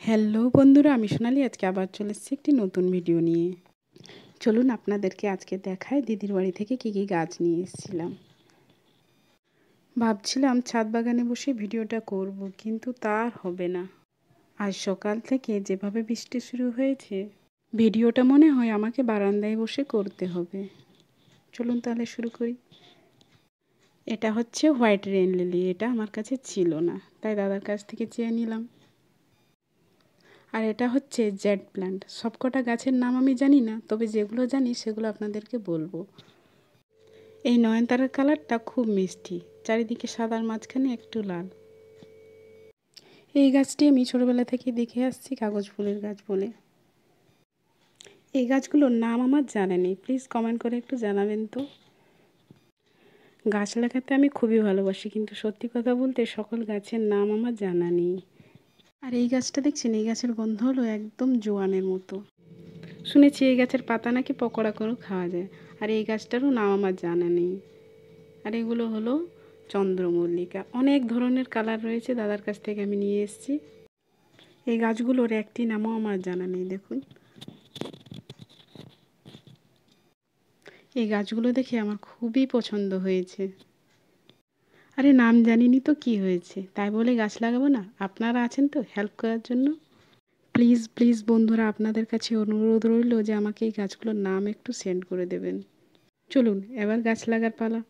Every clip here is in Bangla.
হ্যালো বন্ধুরা, আমি সোনালি আজকে আবার চলে এসেছি একটি নতুন ভিডিও নিয়ে। চলুন আপনাদেরকে আজকে দেখায় দিদির বাড়ি থেকে কী কী গাছ নিয়ে এসেছিলাম। ভাবছিলাম ছাদ বাগানে বসে ভিডিওটা করব, কিন্তু তা হবে না। আজ সকাল থেকে যেভাবে বৃষ্টি শুরু হয়েছে, ভিডিওটা মনে হয় আমাকে বারান্দায় বসে করতে হবে। চলুন তাহলে শুরু করি। এটা হচ্ছে হোয়াইট রেন লিলি। এটা আমার কাছে ছিল না, তাই দাদার কাছ থেকে চেয়ে নিলাম। আর এটা হচ্ছে জেড প্ল্যান্ট। সবকটা গাছের নাম আমি জানি না, তবে যেগুলো জানি সেগুলো আপনাদেরকে বলবো। এই নয়নতারার কালারটা খুব মিষ্টি, চারিদিকে সাদার মাঝখানে একটু লাল। এই গাছটি আমি ছোটোবেলা থেকে দেখে আসছি কাগজ ফুলের গাছ বলে। এই গাছগুলোর নাম আমার জানা নেই, প্লিজ কমেন্ট করে একটু জানাবেন তো। গাছ লাগাতে আমি খুবই ভালোবাসি, কিন্তু সত্যি কথা বলতে সকল গাছের নাম আমার জানা নেই। আর এই গাছটা দেখছেন, এই গাছের গন্ধ হলো একদম জোয়ানের মতো। শুনেছি এই গাছের পাতা নাকি পকোড়া করেও খাওয়া যায়। আর এই গাছটারও নাম আমার জানা নেই। আর এগুলো হলো চন্দ্রমল্লিকা। অনেক ধরনের কালার রয়েছে, দাদার কাছ থেকে আমি নিয়ে এসেছি। এই গাছগুলোর একটি নামও আমার জানা নেই। দেখুন, এই গাছগুলো দেখে আমার খুবই পছন্দ হয়েছে। আরে নাম জানিনি তো কি হয়েছে, তাই বলে গাছ লাগাবো না? আপনারা আছেন তো হেল্প করার জন্য। প্লিজ প্লিজ বন্ধুরা, আপনাদের কাছে অনুরোধ রইল যে আমাকে এই গাছগুলোর নাম একটু সেন্ড করে দেবেন। চলুন এবার গাছ লাগার পালা।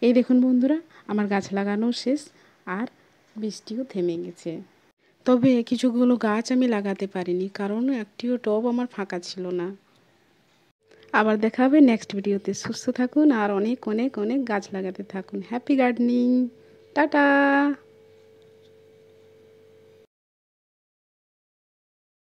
এই দেখুন বন্ধুরা, আমার গাছ লাগানো শেষ আর বৃষ্টিও থেমে গেছে। তবে কিছুগুলো গাছ আমি লাগাতে পারিনি, কারণ একটিও টব আমার ফাঁকা ছিল না। আবার দেখা হবে নেক্সট ভিডিওতে। সুস্থ থাকুন আর অনেক অনেক অনেক গাছ লাগাতে থাকুন। Happy gardening. টাটা।